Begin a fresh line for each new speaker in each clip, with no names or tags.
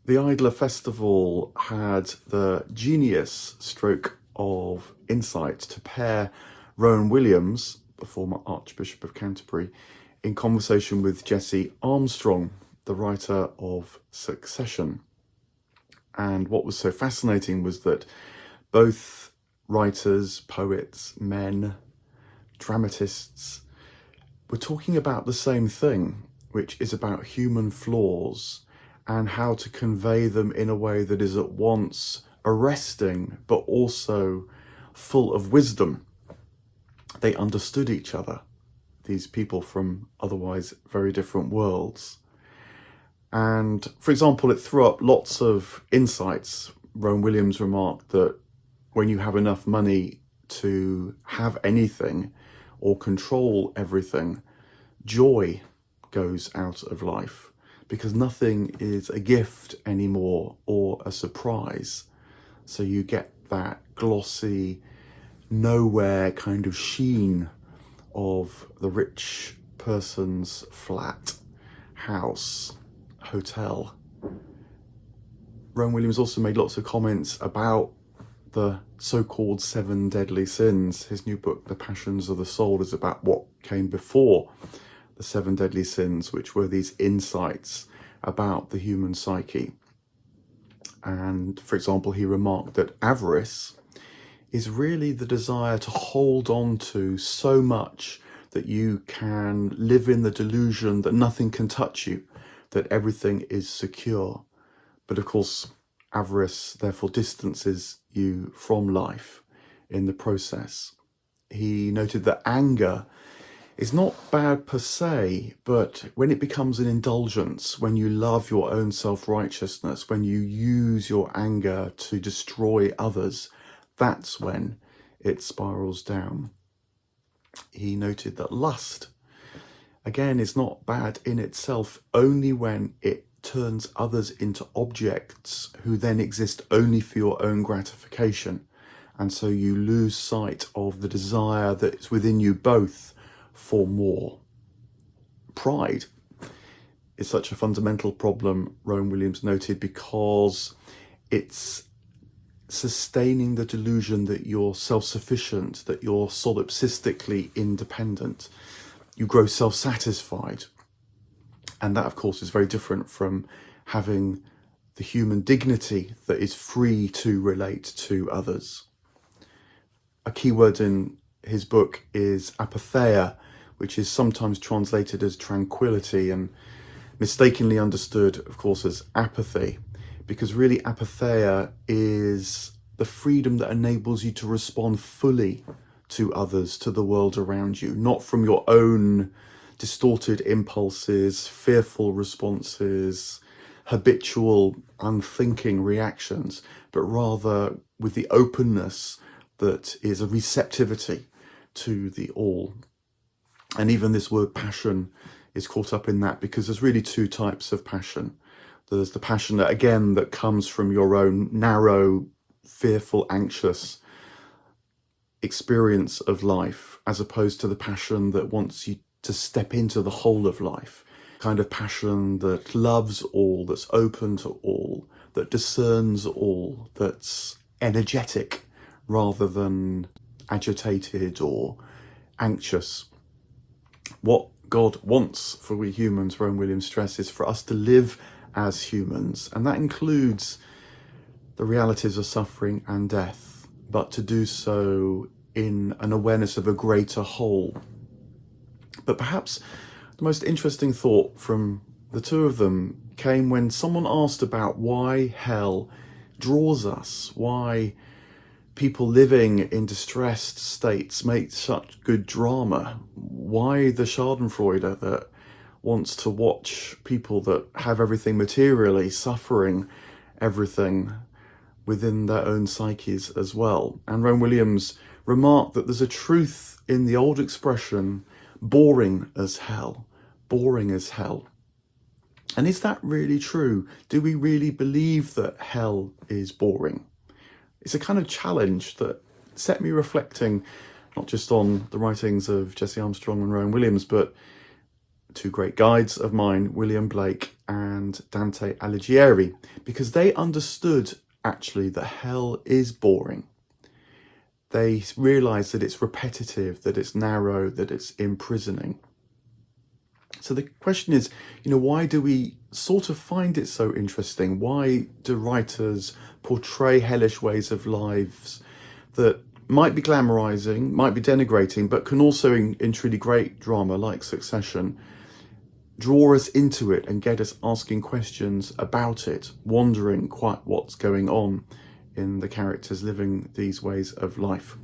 The Idler Festival had the genius stroke of insight to pair Rowan Williams, the former Archbishop of Canterbury, in conversation with Jesse Armstrong, the writer of Succession. And what was so fascinating was that both writers, poets, men, dramatists were talking about the same thing, which is about human flaws and how to convey them in a way that is at once arresting but also full of wisdom. They understood each other, these people from otherwise very different worlds. And for example, it threw up lots of insights. Rowan Williams remarked that when you have enough money to have anything or control everything, joy goes out of life, because nothing is a gift anymore or a surprise. So you get that glossy, nowhere kind of sheen of the rich person's flat, house, hotel. Rowan Williams also made lots of comments about the so-called 7 deadly sins. His new book, The Passions of the Soul, is about what came before the 7 deadly sins, which were these insights about the human psyche. And for example, he remarked that avarice is really the desire to hold on to so much that you can live in the delusion that nothing can touch you, that everything is secure. But of course, avarice therefore distances you from life in the process. He noted that anger is not bad per se, but when it becomes an indulgence, when you love your own self-righteousness, when you use your anger to destroy others, that's when it spirals down. He noted that lust, again, is not bad in itself, only when it turns others into objects who then exist only for your own gratification. And so you lose sight of the desire that is within you both for more. Pride is such a fundamental problem, Rowan Williams noted, because it's sustaining the delusion that you're self-sufficient, that you're solipsistically independent. You grow self-satisfied. And that, of course, is very different from having the human dignity that is free to relate to others. A key word in his book is apatheia, which is sometimes translated as tranquility and mistakenly understood, of course, as apathy, because really apatheia is the freedom that enables you to respond fully to others, to the world around you, not from your own distorted impulses, fearful responses, habitual unthinking reactions, but rather with the openness that is a receptivity to the all. And even this word passion is caught up in that, because there's really 2 types of passion. There's the passion that, again, that comes from your own narrow, fearful, anxious experience of life, as opposed to the passion that wants you to step into the whole of life. Kind of passion that loves all, that's open to all, that discerns all, that's energetic rather than agitated or anxious. What God wants for we humans, Rowan Williams stresses, for us to live as humans, and that includes the realities of suffering and death, but to do so in an awareness of a greater whole. But perhaps the most interesting thought from the 2 of them came when someone asked about why hell draws us, why people living in distressed states make such good drama, why the schadenfreude that wants to watch people that have everything materially suffering everything within their own psyches as well. And Rowan Williams remarked that there's a truth in the old expression, boring as hell, boring as hell. And is that really true? Do we really believe that hell is boring? It's a kind of challenge that set me reflecting, not just on the writings of Jesse Armstrong and Rowan Williams, but two great guides of mine, William Blake and Dante Alighieri, because they understood actually that hell is boring. They realised that it's repetitive, that it's narrow, that it's imprisoning. So the question is, why do we sort of find it so interesting? Why do writers portray hellish ways of lives that might be glamorizing, might be denigrating, but can also, in truly great drama like Succession, draw us into it and get us asking questions about it, wondering quite what's going on in the characters living these ways of life?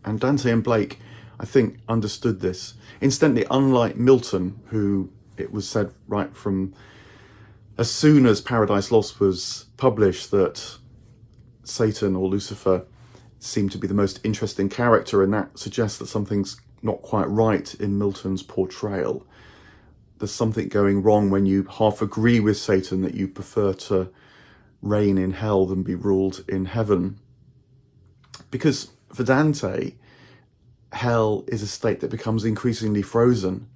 And Dante and Blake, I think, understood this. Incidentally, unlike Milton, who it was said right from as soon as Paradise Lost was published that Satan or Lucifer seemed to be the most interesting character, and that suggests that something's not quite right in Milton's portrayal. There's something going wrong when you half agree with Satan that you prefer to reign in hell than be ruled in heaven. Because for Dante, hell is a state that becomes increasingly frozen,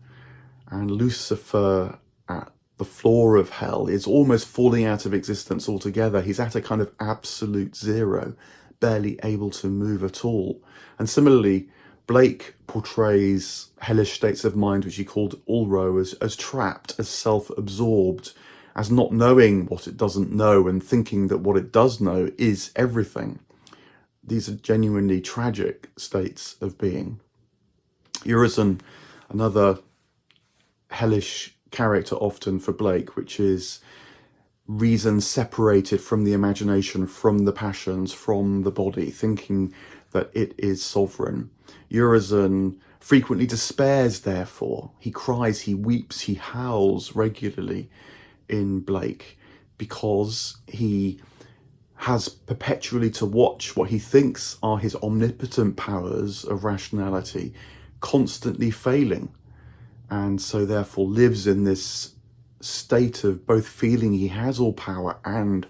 and Lucifer at the floor of hell is almost falling out of existence altogether. He's at a kind of absolute zero, barely able to move at all. And similarly, Blake portrays hellish states of mind, which he called ulro, as trapped, as self-absorbed, as not knowing what it doesn't know and thinking that what it does know is everything. These are genuinely tragic states of being. Urizen, another hellish character often for Blake, which is reason separated from the imagination, from the passions, from the body, thinking that it is sovereign. Urizen frequently despairs, therefore. He cries, he weeps, he howls regularly in Blake because he has perpetually to watch what he thinks are his omnipotent powers of rationality constantly failing, and so therefore lives in this state of both feeling he has all power and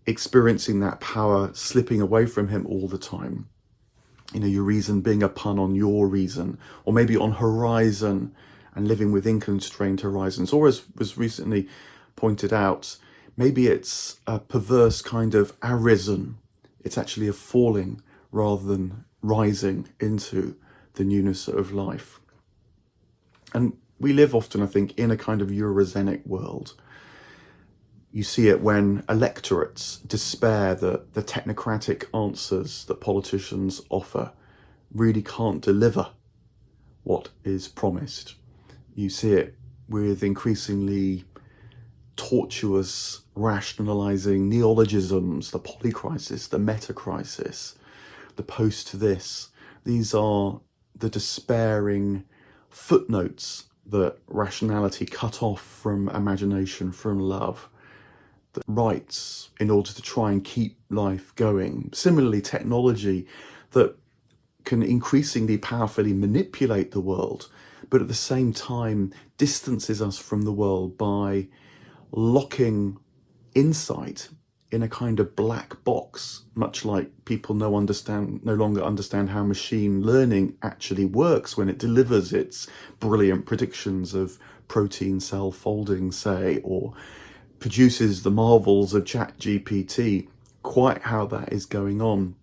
experiencing that power slipping away from him all the time. Your reason being a pun on your reason, or maybe on horizon, and living within constrained horizons. Or as was recently pointed out, maybe it's a perverse kind of arisen. It's actually a falling rather than rising into the newness of life. And we live often, I think, in a kind of Eurozenic world. You see it when electorates despair that the technocratic answers that politicians offer really can't deliver what is promised. You see it with increasingly tortuous rationalizing neologisms, the polycrisis, the metacrisis, the post-this. These are the despairing footnotes that rationality cut off from imagination, from love, that writes in order to try and keep life going. Similarly, technology that can increasingly powerfully manipulate the world, but at the same time distances us from the world by locking insight in a kind of black box, much like people no longer understand how machine learning actually works when it delivers its brilliant predictions of protein cell folding, say, or produces the marvels of ChatGPT. Quite how that is going on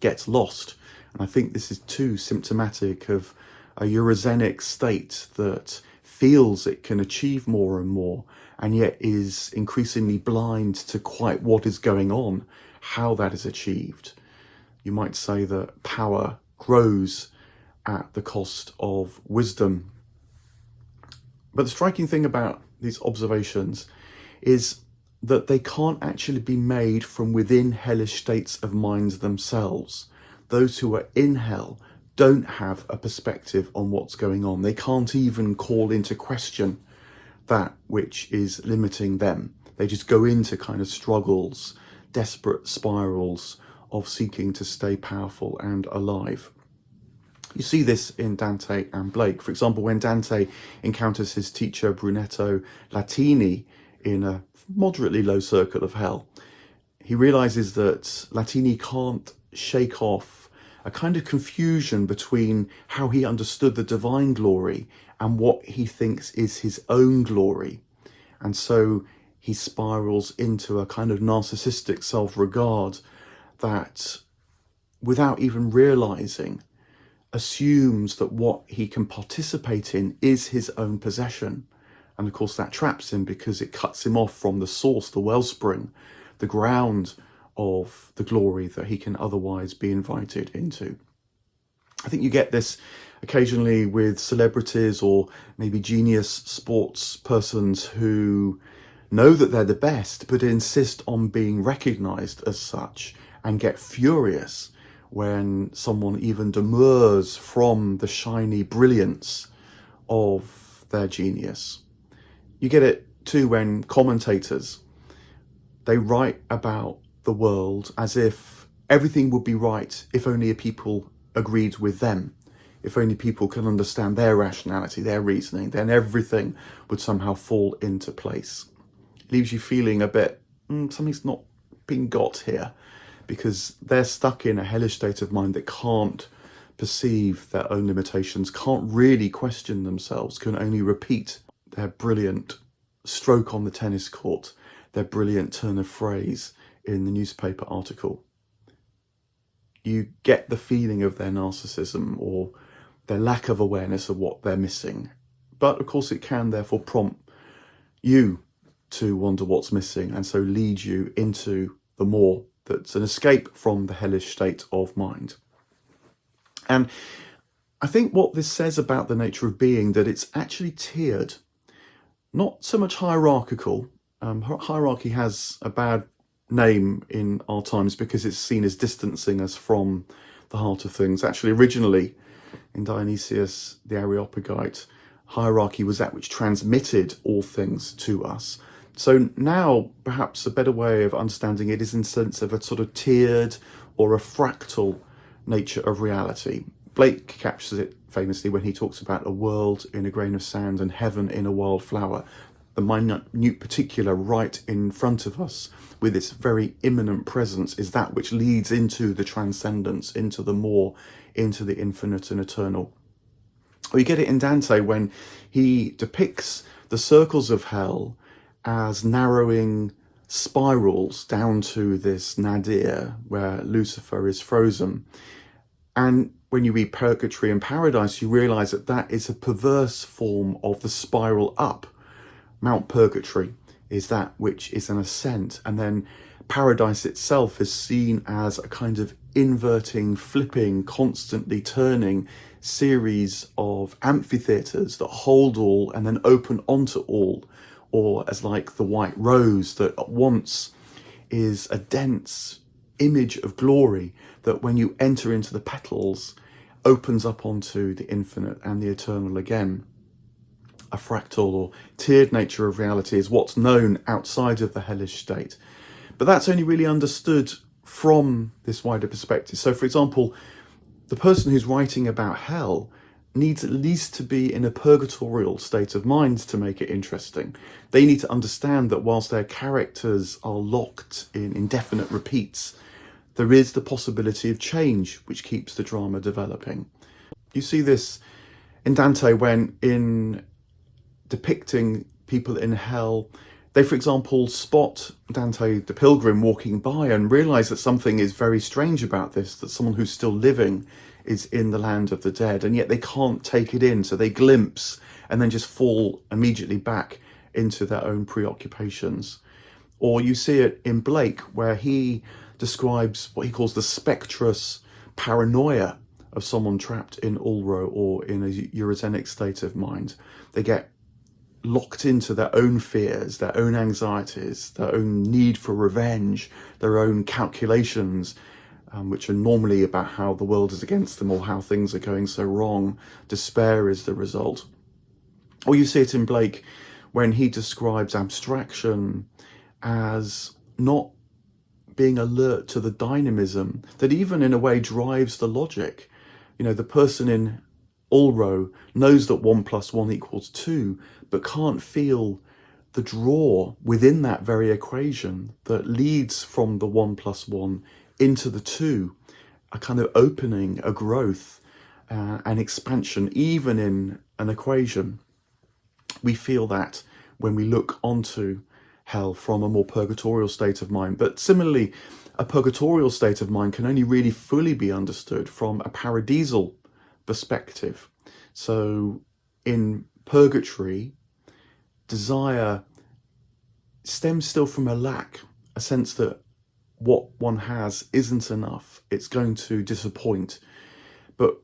gets lost. And I think this is too symptomatic of a Eurozenic state that feels it can achieve more and more, and yet is increasingly blind to quite what is going on, how that is achieved. You might say that power grows at the cost of wisdom. But the striking thing about these observations is that they can't actually be made from within hellish states of minds themselves. Those who are in hell don't have a perspective on what's going on. They can't even call into question that which is limiting them. They just go into kind of struggles, desperate spirals of seeking to stay powerful and alive. You see this in Dante and Blake. For example, when Dante encounters his teacher Brunetto Latini in a moderately low circle of hell, he realizes that Latini can't shake off a kind of confusion between how he understood the divine glory and what he thinks is his own glory. And so he spirals into a kind of narcissistic self-regard that, without even realizing, assumes that what he can participate in is his own possession. And of course that traps him, because it cuts him off from the source, the wellspring, the ground of the glory that he can otherwise be invited into. I think you get this occasionally with celebrities or maybe genius sports persons who know that they're the best, but insist on being recognized as such, and get furious when someone even demurs from the shiny brilliance of their genius. You get it too when commentators, they write about the world as if everything would be right if only people agreed with them. If only people can understand their rationality, their reasoning, then everything would somehow fall into place. It leaves you feeling a bit, something's not been got here, because they're stuck in a hellish state of mind that can't perceive their own limitations, can't really question themselves, can only repeat their brilliant stroke on the tennis court, their brilliant turn of phrase in the newspaper article. You get the feeling of their narcissism or their lack of awareness of what they're missing. But of course it can therefore prompt you to wonder what's missing, and so lead you into the more that's an escape from the hellish state of mind. And I think what this says about the nature of being, that it's actually tiered, not so much hierarchical. Hierarchy has a bad name in our times because it's seen as distancing us from the heart of things. Actually, originally in Dionysius the Areopagite, hierarchy was that which transmitted all things to us. So now perhaps a better way of understanding it is in the sense of a sort of tiered or a fractal nature of reality. Blake captures it famously when he talks about a world in a grain of sand and heaven in a wild flower. The minute particular right in front of us, with its very immanent presence, is that which leads into the transcendence, into the more, into the infinite and eternal. We get it in Dante when he depicts the circles of hell as narrowing spirals down to this nadir where Lucifer is frozen. And when you read Purgatory and Paradise, you realize that that is a perverse form of the spiral up. Mount Purgatory is that which is an ascent, and then Paradise itself is seen as a kind of inverting, flipping, constantly turning series of amphitheatres that hold all and then open onto all, or as like the white rose that at once is a dense image of glory that when you enter into the petals opens up onto the infinite and the eternal again. A fractal or tiered nature of reality is what's known outside of the hellish state. But that's only really understood from this wider perspective. So for example, the person who's writing about hell needs at least to be in a purgatorial state of mind to make it interesting. They need to understand that whilst their characters are locked in indefinite repeats, there is the possibility of change which keeps the drama developing. You see this in Dante when, in depicting people in hell, they, for example, spot Dante the pilgrim walking by and realise that something is very strange about this, that someone who's still living is in the land of the dead, and yet they can't take it in, so they glimpse and then just fall immediately back into their own preoccupations. Or you see it in Blake, where he describes what he calls the spectrous paranoia of someone trapped in Ulro or in a Eurozenic state of mind. They get locked into their own fears, their own anxieties, their own need for revenge, their own calculations, which are normally about how the world is against them or how things are going so wrong. Despair is the result. Or you see it in Blake when he describes abstraction as not being alert to the dynamism that even in a way drives the logic. You know, the person in Ulro knows that 1 + 1 = 2, but can't feel the draw within that very equation that leads from the 1 + 1 into the 2, a kind of opening, a growth, an expansion, even in an equation. We feel that when we look onto hell from a more purgatorial state of mind. But similarly, a purgatorial state of mind can only really fully be understood from a paradisal perspective. So in purgatory, desire stems still from a lack, a sense that what one has isn't enough, it's going to disappoint. But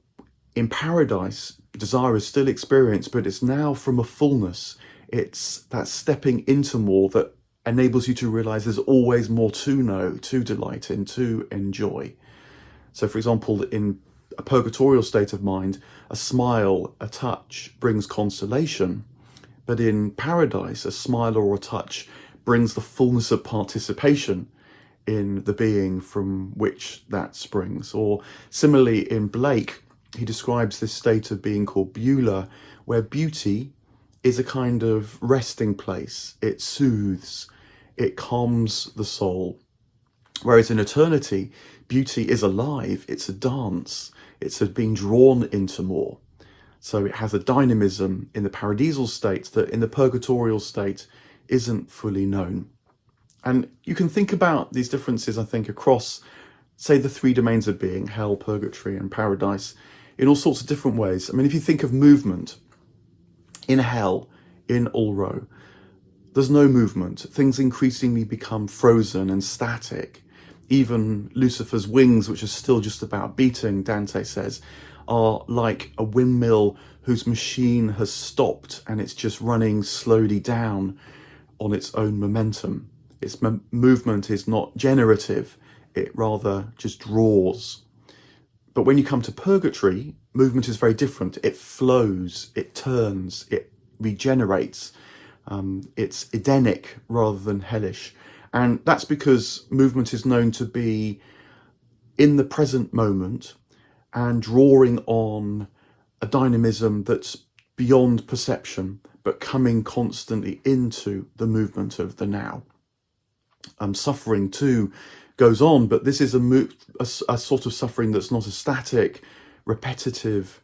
in paradise, desire is still experienced, but it's now from a fullness. It's that stepping into more that enables you to realize there's always more to know, to delight in, to enjoy. So, for example, in a purgatorial state of mind, a smile, a touch brings consolation. But in paradise, a smile or a touch brings the fullness of participation in the being from which that springs. Or similarly, in Blake, he describes this state of being called Beulah, where beauty is a kind of resting place. It soothes, it calms the soul. Whereas in eternity, beauty is alive, it's a dance, it's being drawn into more. So it has a dynamism in the paradisal state that in the purgatorial state isn't fully known. And you can think about these differences, I think, across, say, the three domains of being, hell, purgatory, and paradise, in all sorts of different ways. I mean, if you think of movement, in hell, in Ulro, there's no movement. Things increasingly become frozen and static. Even Lucifer's wings, which are still just about beating, Dante says, are like a windmill whose machine has stopped and it's just running slowly down on its own momentum. Its movement is not generative, it rather just draws. But when you come to purgatory, movement is very different. It flows, it turns, it regenerates. It's Edenic rather than hellish. And that's because movement is known to be in the present moment and drawing on a dynamism that's beyond perception, but coming constantly into the movement of the now. Suffering too goes on, but this is a sort of suffering that's not a static, repetitive,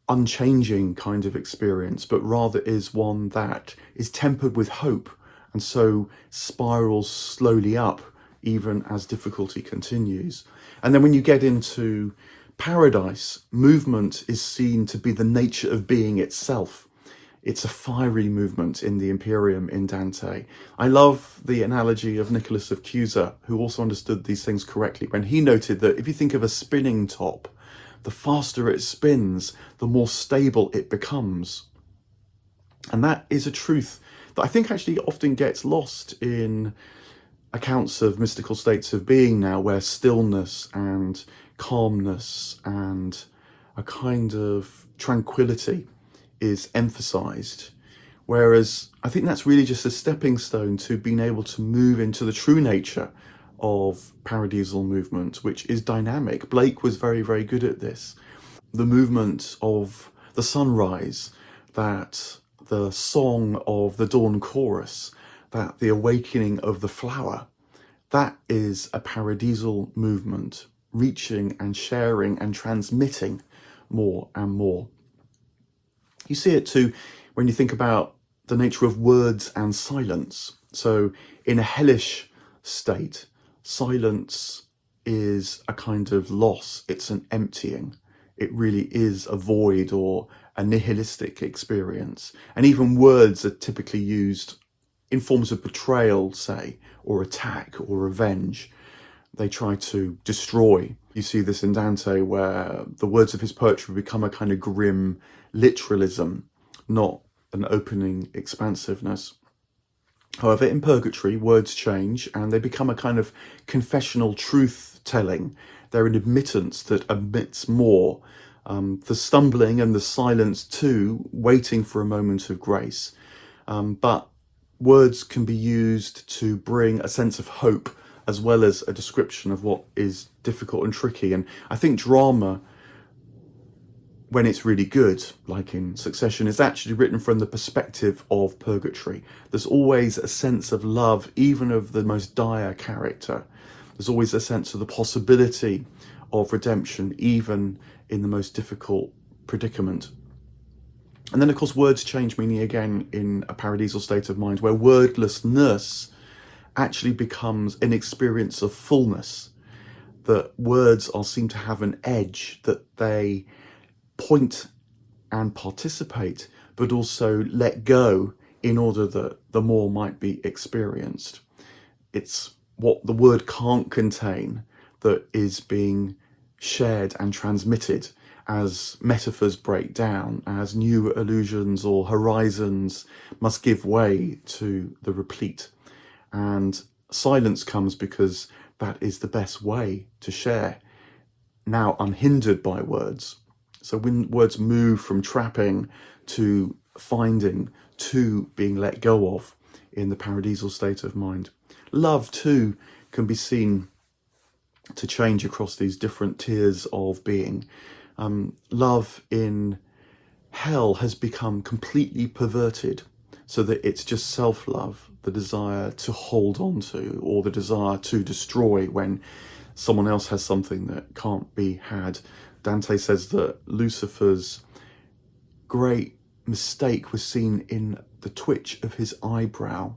unchanging kind of experience, but rather is one that is tempered with hope and so spirals slowly up even as difficulty continues. And then when you get into paradise, movement is seen to be the nature of being itself. It's a fiery movement in the Imperium in Dante. I love the analogy of Nicholas of Cusa, who also understood these things correctly, when he noted that if you think of a spinning top, the faster it spins, the more stable it becomes. And that is a truth that I think actually often gets lost in accounts of mystical states of being now, where stillness and calmness and a kind of tranquility is emphasized. Whereas I think that's really just a stepping stone to being able to move into the true nature of paradisal movement, which is dynamic. Blake was very, very good at this. The movement of the sunrise, that the song of the dawn chorus, that the awakening of the flower, that is a paradisal movement, reaching and sharing and transmitting more and more. You see it too when you think about the nature of words and silence. So in a hellish state, silence is a kind of loss. It's an emptying. It really is a void or a nihilistic experience. And even words are typically used in forms of betrayal, say, or attack or revenge. They try to destroy. You see this in Dante, where the words of his poetry become a kind of grim literalism, not an opening expansiveness. However, in purgatory, words change and they become a kind of confessional truth-telling. They're an admittance that admits more. The stumbling and the silence too, waiting for a moment of grace. But words can be used to bring a sense of hope as well as a description of what is difficult and tricky. And I think drama, when it's really good, like in Succession, is actually written from the perspective of purgatory. There's always a sense of love, even of the most dire character. There's always a sense of the possibility of redemption, even in the most difficult predicament. And then, of course, words change meaning again in a paradisal state of mind, where wordlessness actually becomes an experience of fullness, that words are seen to have an edge, that they point and participate, but also let go in order that the more might be experienced. It's what the word can't contain that is being shared and transmitted as metaphors break down, as new illusions or horizons must give way to the replete. And silence comes because that is the best way to share, now unhindered by words. So when words move from trapping to finding to being let go of in the paradisal state of mind. Love too can be seen to change across these different tiers of being. Love in hell has become completely perverted, so that it's just self-love, the desire to hold on to, or the desire to destroy when someone else has something that can't be had. Dante says that Lucifer's great mistake was seen in the twitch of his eyebrow,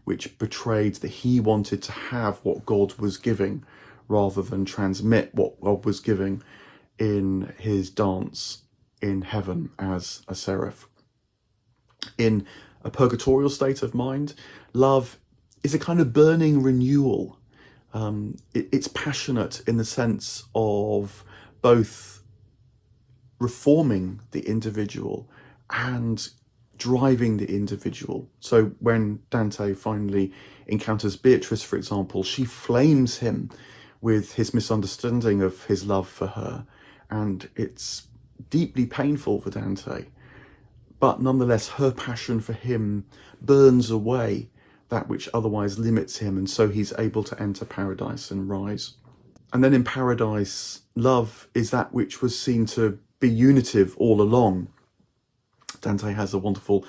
which betrayed that he wanted to have what God was giving rather than transmit what God was giving in his dance in heaven as a seraph. In a purgatorial state of mind, love is a kind of burning renewal. It's passionate in the sense of both reforming the individual and driving the individual. So when Dante finally encounters Beatrice, for example, she flames him with his misunderstanding of his love for her, and it's deeply painful for Dante. But nonetheless, her passion for him burns away that which otherwise limits him, and so he's able to enter paradise and rise. And then in paradise, love is that which was seen to be unitive all along. Dante has a wonderful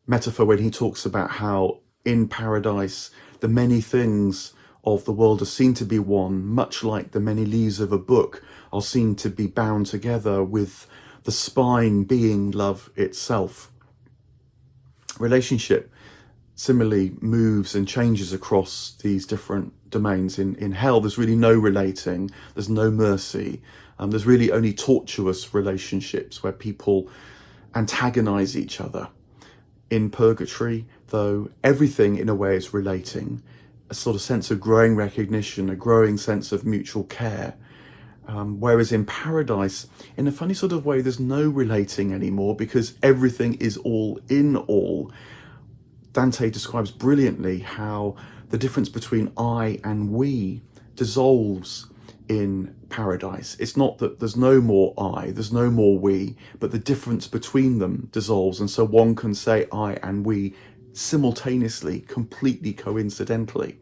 metaphor when he talks about how in paradise the many things of the world are seen to be one, much like the many leaves of a book are seen to be bound together, with the spine being love itself. Relationship similarly moves and changes across these different domains. In hell, there's really no relating, there's no mercy, there's really only tortuous relationships where people antagonize each other. In purgatory, though, everything in a way is relating, a sort of sense of growing recognition, a growing sense of mutual care. Whereas in paradise, in a funny sort of way, there's no relating anymore because everything is all in all. Dante describes brilliantly how the difference between I and we dissolves in paradise. It's not that there's no more I, there's no more we, but the difference between them dissolves. And so one can say I and we simultaneously, completely coincidentally.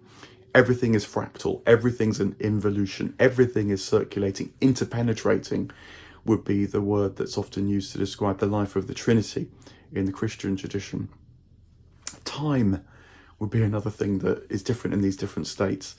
Everything is fractal, everything's an involution, everything is circulating, interpenetrating would be the word that's often used to describe the life of the Trinity in the Christian tradition. Time would be another thing that is different in these different states.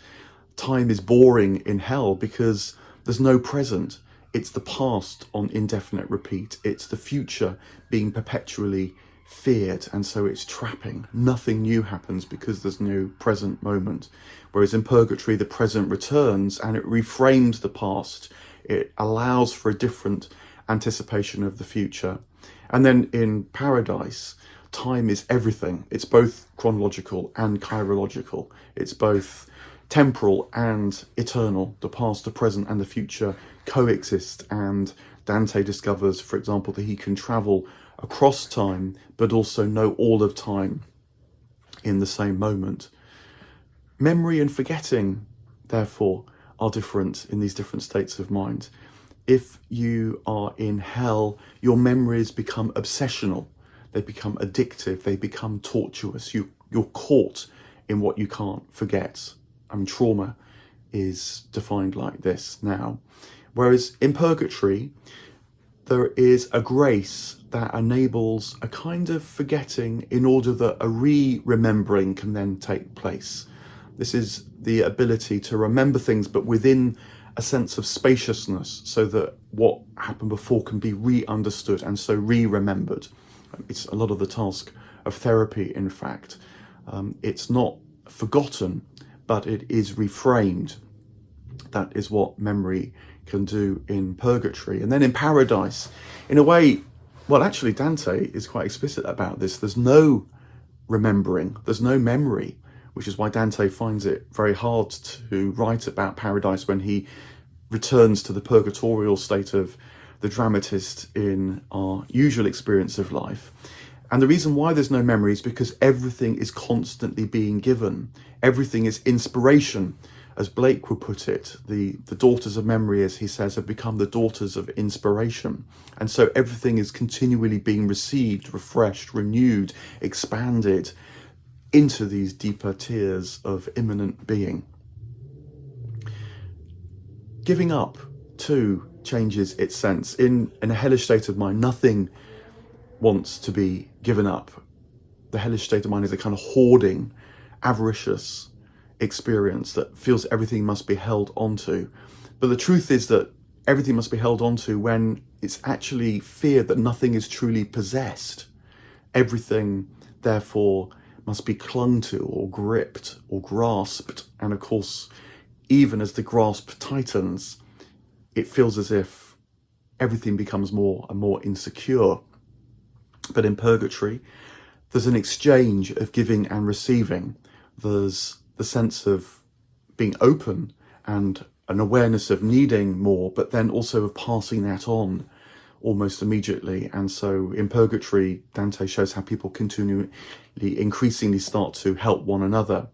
Time is boring in hell because there's no present. It's the past on indefinite repeat. It's the future being perpetually feared, and so it's trapping. Nothing new happens because there's no present moment. Whereas in purgatory, the present returns and it reframes the past. It allows for a different anticipation of the future. And then in paradise, time is everything. It's both chronological and chirological. It's both temporal and eternal. The past, the present, and the future coexist. And Dante discovers, for example, that he can travel across time, but also know all of time in the same moment. Memory and forgetting, therefore, are different in these different states of mind. If you are in hell, your memories become obsessional. They become addictive. They become tortuous. You're caught in what you can't forget. Trauma is defined like this now. Whereas in purgatory, there is a grace that enables a kind of forgetting in order that a re-remembering can then take place. This is the ability to remember things, but within a sense of spaciousness, so that what happened before can be re-understood and so re-remembered. It's a lot of the task of therapy, in fact. It's not forgotten, but it is reframed. That is what memory can do in purgatory. And then in paradise, in a way, well, actually, Dante is quite explicit about this. There's no remembering, there's no memory, which is why Dante finds it very hard to write about paradise when he returns to the purgatorial state of the dramatist in our usual experience of life. And the reason why there's no memory is because everything is constantly being given. Everything is inspiration. As Blake would put it, the daughters of memory, as he says, have become the daughters of inspiration. And so everything is continually being received, refreshed, renewed, expanded into these deeper tiers of immanent being. Giving up, too, changes its sense. In a hellish state of mind, nothing wants to be given up. The hellish state of mind is a kind of hoarding, avaricious experience that feels everything must be held onto. But the truth is that everything must be held onto when it's actually feared that nothing is truly possessed. Everything, therefore, must be clung to or gripped or grasped. And of course, even as the grasp tightens, it feels as if everything becomes more and more insecure. But in purgatory, there's an exchange of giving and receiving. There's the sense of being open and an awareness of needing more, but then also of passing that on almost immediately. And so in purgatory, Dante shows how people continually, increasingly start to help one another.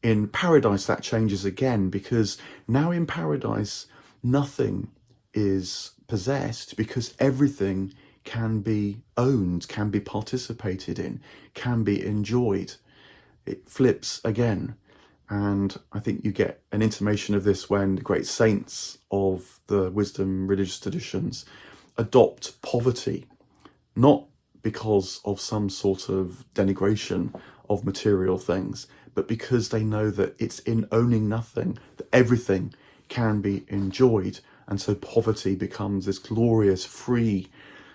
In paradise, that changes again, because now in paradise, nothing is possessed, because everything can be owned, can be participated in, can be enjoyed. It flips again. And I think you get an intimation of this when the great saints of the wisdom religious traditions adopt poverty, not because of some sort of denigration of material things, but because they know that it's in owning nothing that everything can be enjoyed. And so poverty becomes this glorious, free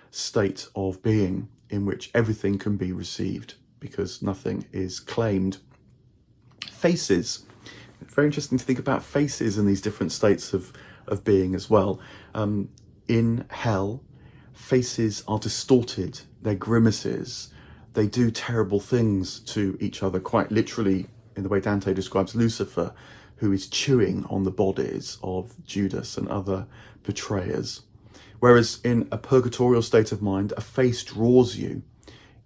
state of being in which everything can be received, because nothing is claimed. Faces. Very interesting to think about faces in these different states of being as well. In hell, faces are distorted. They're grimaces. They do terrible things to each other, quite literally, in the way Dante describes Lucifer, who is chewing on the bodies of Judas and other betrayers. Whereas in a purgatorial state of mind, a face draws you.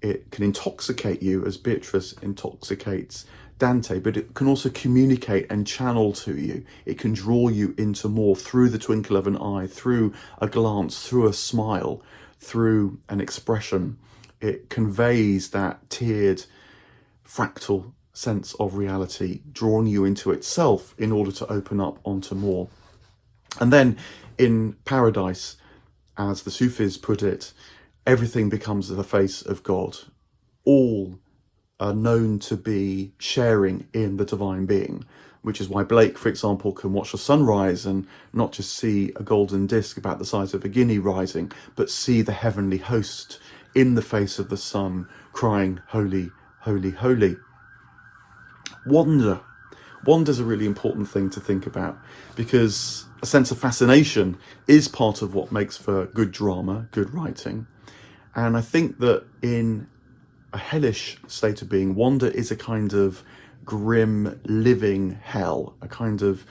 It can intoxicate you, as Beatrice intoxicates Dante, but it can also communicate and channel to you. It can draw you into more through the twinkle of an eye, through a glance, through a smile, through an expression. It conveys that tiered, fractal sense of reality, drawing you into itself in order to open up onto more. And then in paradise, as the Sufis put it, everything becomes the face of God. All are known to be sharing in the divine being, which is why Blake, for example, can watch the sunrise and not just see a golden disc about the size of a guinea rising, but see the heavenly host in the face of the sun crying, "Holy, holy, holy." Wonder. Wonder's a really important thing to think about, because a sense of fascination is part of what makes for good drama, good writing. And I think that in a hellish state of being, wonder is a kind of grim, living hell, a kind of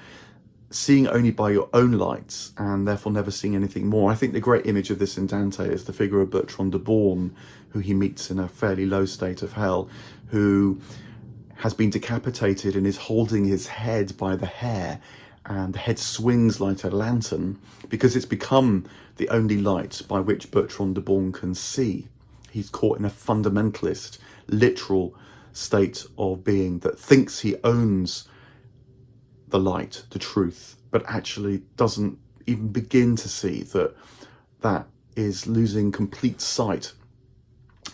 seeing only by your own lights and therefore never seeing anything more. I think the great image of this in Dante is the figure of Bertrand de Born, who he meets in a fairly low state of hell, who has been decapitated and is holding his head by the hair, and the head swings like a lantern because it's become the only light by which Bertrand de Born can see. He's caught in a fundamentalist, literal state of being that thinks he owns the light, the truth, but actually doesn't even begin to see that that is losing complete sight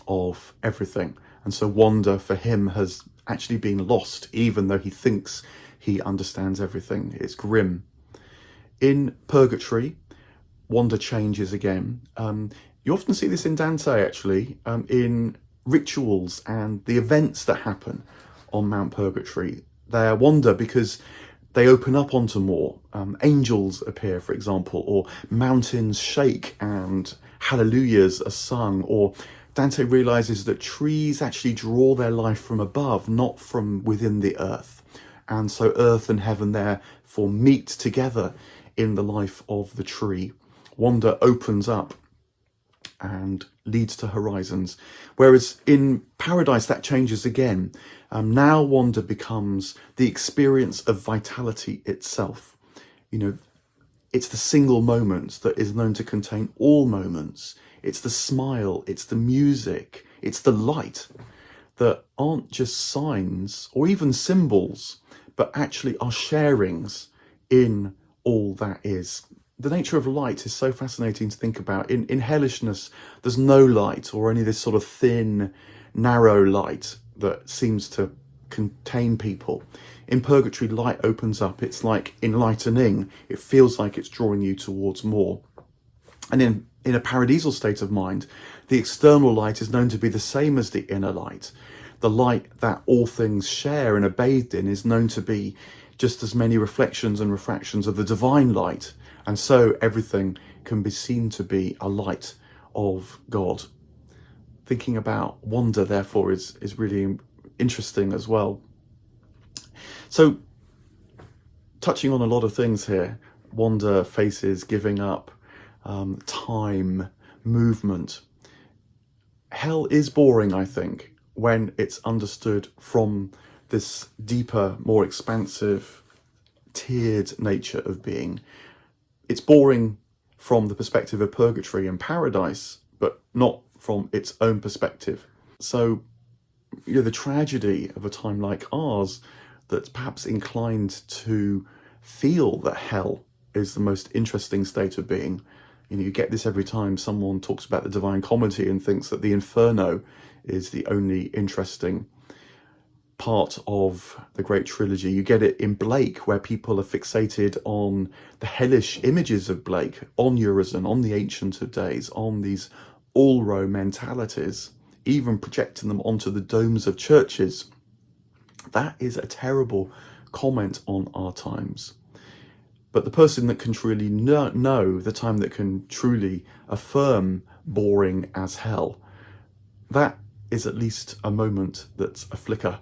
of everything. And so wonder for him has actually been lost, even though he thinks he understands everything. It's grim. In purgatory, wonder changes again. You often see this in Dante, actually, in rituals and the events that happen on Mount Purgatory. They wander because they open up onto more. Angels appear, for example, or mountains shake and hallelujahs are sung, or Dante realizes that trees actually draw their life from above, not from within the earth. And so earth and heaven therefore meet together in the life of the tree. Wonder opens up and leads to horizons. Whereas in paradise, that changes again. Now wonder becomes the experience of vitality itself. You know, it's the single moment that is known to contain all moments. It's the smile, it's the music, it's the light that aren't just signs or even symbols, but actually are sharings in all that is. The nature of light is so fascinating to think about. In hellishness, there's no light, or only this sort of thin, narrow light that seems to contain people. In purgatory, light opens up. It's like enlightening. It feels like it's drawing you towards more. And in a paradisal state of mind, the external light is known to be the same as the inner light. The light that all things share and are bathed in is known to be just as many reflections and refractions of the divine light. And so everything can be seen to be a light of God. Thinking about wonder, therefore, is really interesting as well. So, touching on a lot of things here: wonder, faces, giving up, time, movement. Hell is boring, I think, when it's understood from this deeper, more expansive, tiered nature of being. It's boring from the perspective of purgatory and paradise, but not from its own perspective. So, the tragedy of a time like ours that's perhaps inclined to feel that hell is the most interesting state of being. You get this every time someone talks about the Divine Comedy and thinks that the Inferno is the only interesting part of the great trilogy. You get it in Blake, where people are fixated on the hellish images of Blake, on Urizen, on the Ancient of Days, on these all-row mentalities, even projecting them onto the domes of churches. That is a terrible comment on our times. But the person that can truly know the time that can truly affirm boring as hell, that is at least a moment that's a flicker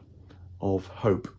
of hope.